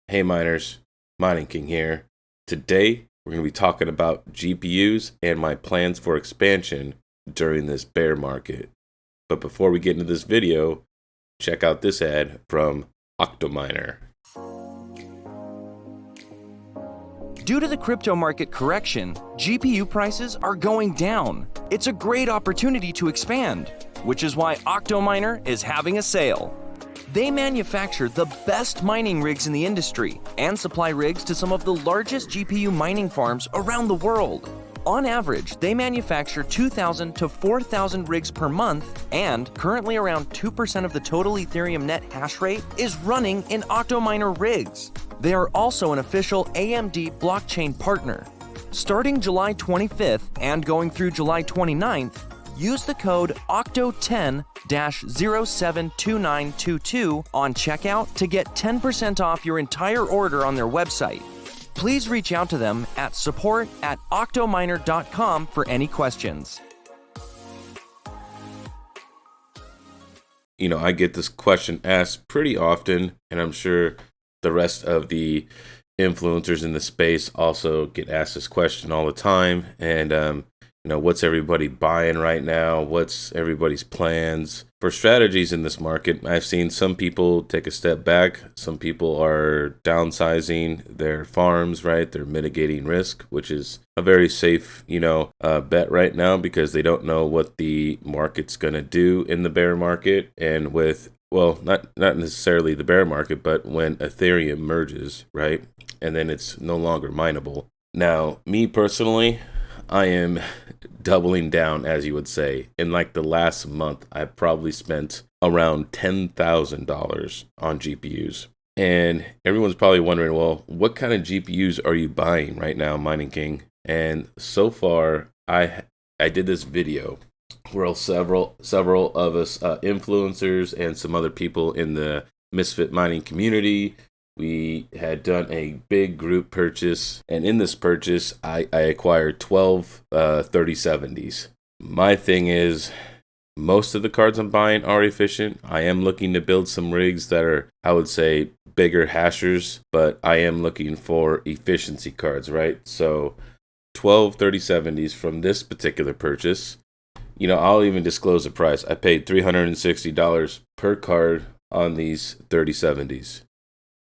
Hey miners, Mining King here. Today we're going to be talking about GPUs and my plans for expansion during this bear market. But before we get into this video, check out this ad from Octominer. Due to the crypto market correction, GPU prices are going down. It's a great opportunity to expand, which is why Octominer is having a sale. They manufacture the best mining rigs in the industry and supply rigs to some of the largest GPU mining farms around the world. On average, they manufacture 2,000 to 4,000 rigs per month, and currently around 2% of the total Ethereum net hash rate is running in Octominer rigs. They are also an official AMD blockchain partner. Starting July 25th and going through July 29th, use the code OCTO10-072922 on checkout to get 10% off your entire order on their website. Please reach out to them at support@octominer.com for any questions. You know, I get this question asked pretty often, and I'm sure the rest of the influencers in the space also get asked this question all the time. And, you know, what's everybody buying right now? What's everybody's plans for strategies in this market? I've seen some people take a step back. Some people are downsizing their farms, right? They're mitigating risk, which is a very safe, bet right now because they don't know what the market's going to do in the bear market. And with, well, not necessarily the bear market, but when Ethereum merges, right? And then it's no longer mineable. Now, me personally, I am doubling down, as you would say. In like the last month, I've probably spent around $10,000 on GPUs. And everyone's probably wondering, well, what kind of GPUs are you buying right now, Mining King? And so far, I did this video where several of us influencers and some other people in the Misfit mining community, we had done a big group purchase, and in this purchase, I acquired 12 3070s. My thing is, most of the cards I'm buying are efficient. I am looking to build some rigs that are, I would say, bigger hashers, but I am looking for efficiency cards, right? So 12 3070s from this particular purchase. You know, I'll even disclose the price. I paid $360 per card on these 3070s.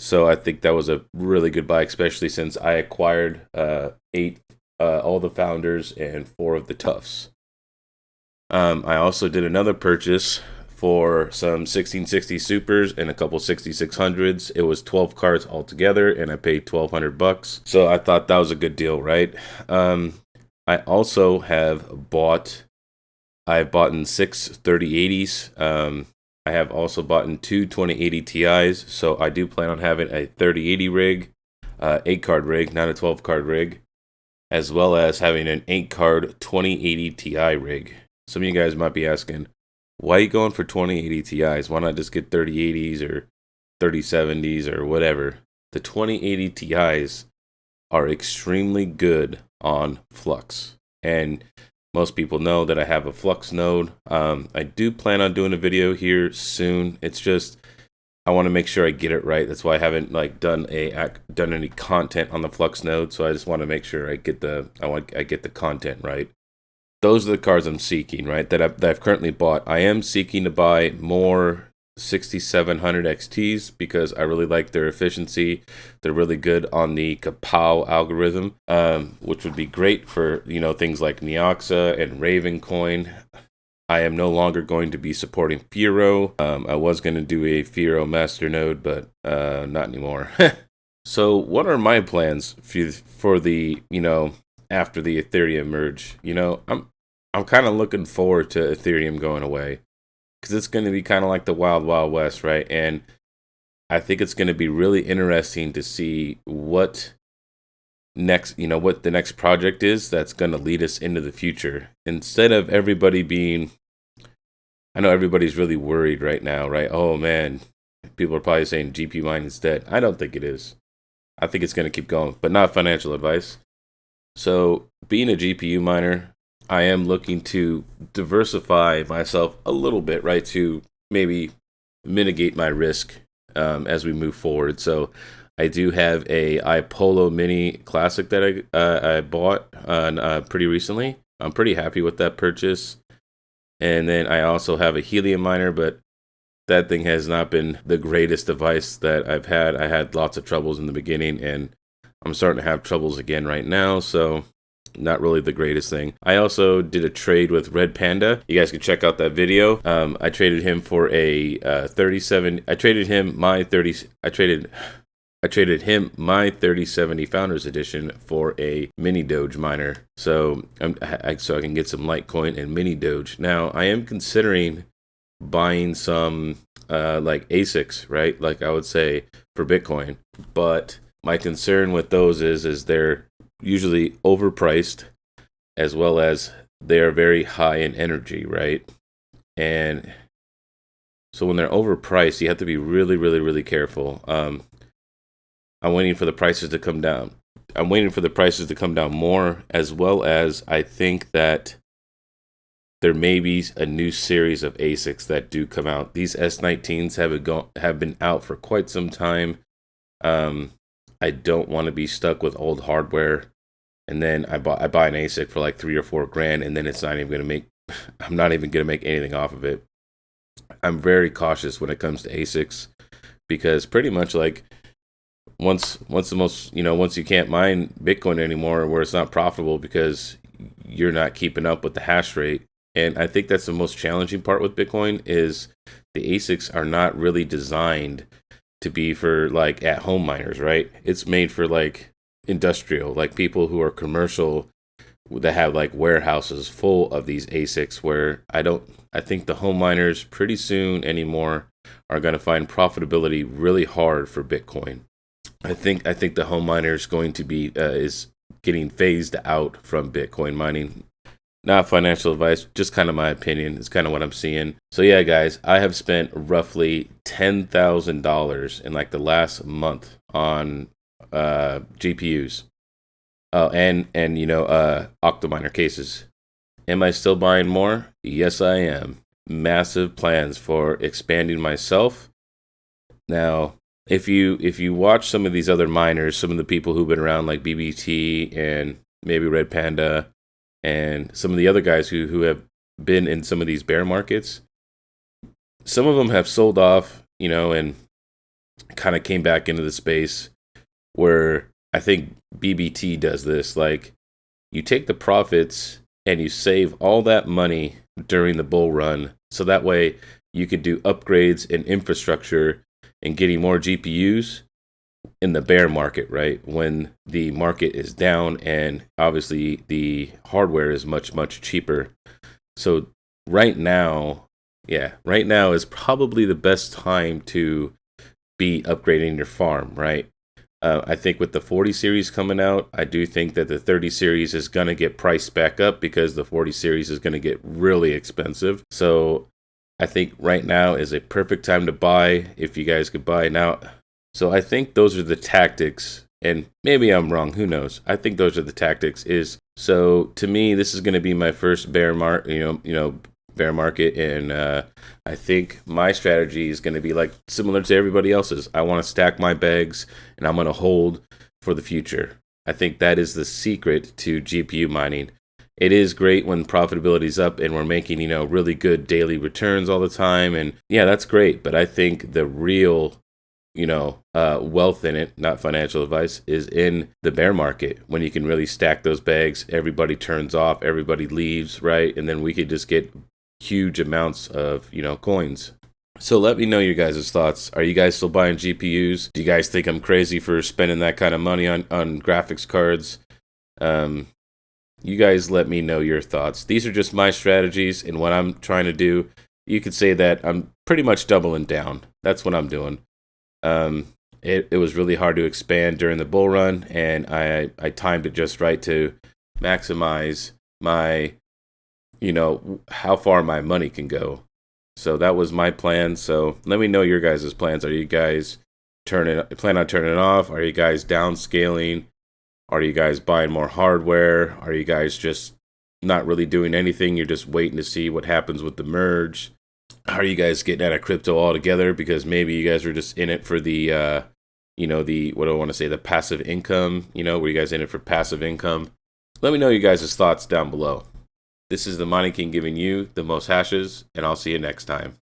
So I think that was a really good buy, especially since I acquired 8 all the founders and 4 of the toughs. I also did another purchase for some 1660 supers and a couple 6600s. It was 12 cards altogether, and I paid $1,200. So I thought that was a good deal, right? I also have bought. I've bought in 6 3080s. I have also bought in 2 2080 Ti's, so I do plan on having a 3080 rig, 8-card rig, not a 12-card rig, as well as having an 8-card 2080 Ti rig. Some of you guys might be asking, why are you going for 2080 Ti's? Why not just get 3080s or 3070s or whatever? The 2080 Ti's are extremely good on Flux, and most people know that I have a Flux node. I do plan on doing a video here soon. It's just I want to make sure I get it right. That's why I haven't done any content on the Flux node. So I just want to make sure I get the content right. Those are the cards I'm seeking, right? That I've currently bought. I am seeking to buy more 6700 XTs because I really like their efficiency. They're really good on the Kapow algorithm, which would be great for, things like Neoxa and Ravencoin. I am no longer going to be supporting Firo. I was going to do a Firo masternode, but not anymore. So what are my plans for the, after the Ethereum merge? I'm kind of looking forward to Ethereum going away, because it's going to be kind of like the Wild Wild West, right? And I think it's going to be really interesting to see what what the next project is that's going to lead us into the future. Instead of everybody being, I know everybody's really worried right now, right? Oh man, people are probably saying GPU mining is dead. I don't think it is. I think it's going to keep going, but not financial advice. So being a GPU miner, I am looking to diversify myself a little bit, right, to maybe mitigate my risk as we move forward. So I do have a iPolo Mini Classic that I bought pretty recently. I'm pretty happy with that purchase. And then I also have a helium miner, but that thing has not been the greatest device that I've had. I had lots of troubles in the beginning, and I'm starting to have troubles again right now. So not really the greatest thing. I also did a trade with Red Panda. You guys can check out that video. I traded him for a 37. I traded him my 3070 Founders Edition for a mini Doge miner, so so I can get some Litecoin and mini Doge. Now I am considering buying some like ASICs, right? Like I would say for Bitcoin, but my concern with those is they're usually overpriced, as well as they are very high in energy, right? And so when they're overpriced, you have to be really, really, really careful. I'm waiting for the prices to come down. I'm waiting for the prices to come down more, as well as I think that there may be a new series of ASICs that do come out. These S19s have been out for quite some time. I don't want to be stuck with old hardware, and then I buy an ASIC for like $3 or $4 grand, and then it's not even gonna make. I'm not even gonna make anything off of it. I'm very cautious when it comes to ASICs, because pretty much like once you can't mine Bitcoin anymore, where it's not profitable because you're not keeping up with the hash rate. And I think that's the most challenging part with Bitcoin is the ASICs are not really designed to be for like at home miners, right? It's made for like industrial, like people who are commercial that have like warehouses full of these ASICs, where I think the home miners pretty soon anymore are going to find profitability really hard for Bitcoin. I think the home miner is going to be is getting phased out from Bitcoin mining. Not financial advice, just kind of my opinion. It's kind of what I'm seeing. So yeah, guys, I have spent roughly $10,000 in like the last month on GPUs. Oh, and Octominer cases. Am I still buying more? Yes, I am. Massive plans for expanding myself. Now, if you watch some of these other miners, some of the people who've been around like BBT and maybe Red Panda and some of the other guys who have been in some of these bear markets, some of them have sold off, and kind of came back into the space, where I think BBT does this. Like, you take the profits and you save all that money during the bull run, so that way you could do upgrades and infrastructure and getting more GPUs in the bear market, right? When the market is down and obviously the hardware is much, much cheaper. So right now is probably the best time to be upgrading your farm, right? I think with the 40 series coming out, I do think that the 30 series is going to get priced back up because the 40 series is going to get really expensive. So I think right now is a perfect time to buy, if you guys could buy now. So I think those are the tactics, and maybe I'm wrong, who knows? I think those are the tactics. So to me, this is going to be my first bear market, bear market, and I think my strategy is going to be like similar to everybody else's. I want to stack my bags, and I'm going to hold for the future. I think that is the secret to GPU mining. It is great when profitability's up and we're making, really good daily returns all the time. And yeah, that's great. But I think the real, wealth in it, not financial advice, is in the bear market, when you can really stack those bags. Everybody turns off, everybody leaves, right? And then we could just get huge amounts of, coins. So let me know your guys' thoughts. Are you guys still buying GPUs? Do you guys think I'm crazy for spending that kind of money on graphics cards? You guys let me know your thoughts. These are just my strategies and what I'm trying to do. You could say that I'm pretty much doubling down. That's what I'm doing. It was really hard to expand during the bull run, and I timed it just right to maximize my, how far my money can go. So that was my plan. So let me know your guys' plans. Are you guys plan on turning it off? Are you guys downscaling? Are you guys buying more hardware? Are you guys just not really doing anything. You're just waiting to see what happens with the merge. How are you guys getting out of crypto altogether? Because maybe you guys are just in it for the, the, what do I want to say, the passive income, were you guys in it for passive income? Let me know you guys' thoughts down below. This is the Mining King giving you the most hashes, and I'll see you next time.